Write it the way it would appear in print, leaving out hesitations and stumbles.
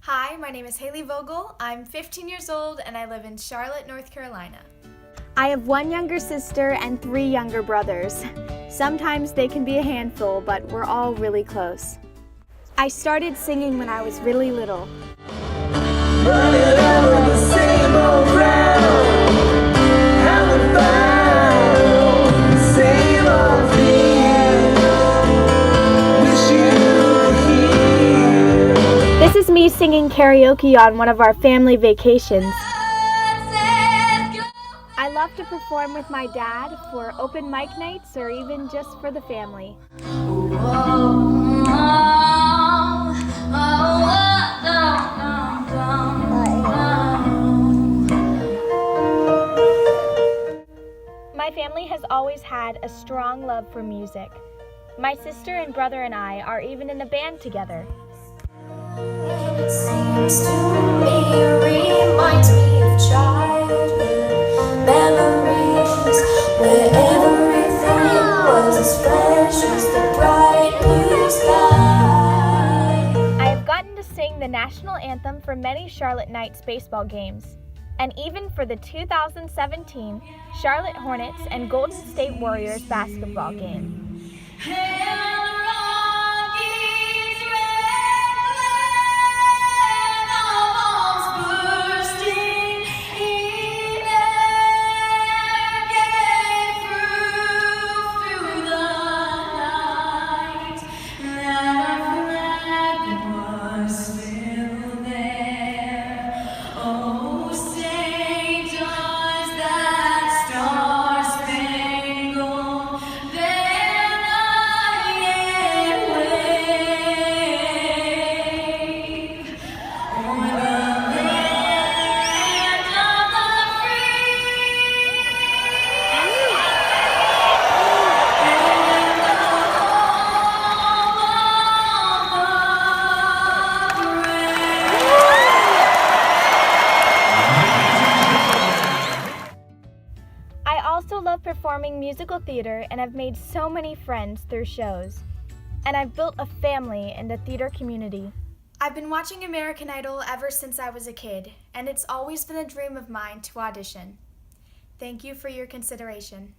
Hi, my name is Haley Vogel. I'm 15 years old and I live in Charlotte, North Carolina. I have one younger sister and 3 younger brothers. Sometimes they can be a handful, but we're all really close. I started singing when I was really little. This is me singing karaoke on one of our family vacations. I love to perform with my dad for open mic nights or even just for the family. My family has always had a strong love for music. My sister and brother and I are even in a band together. It seems to me, reminds me of childhood memories where everything was as fresh as the bright blue sky. I have gotten to sing the national anthem for many Charlotte Knights baseball games, and even for the 2017 Charlotte Hornets and Golden State Warriors basketball game. I also love performing musical theater and have made so many friends through shows. And I've built a family in the theater community. I've been watching American Idol ever since I was a kid, and it's always been a dream of mine to audition. Thank you for your consideration.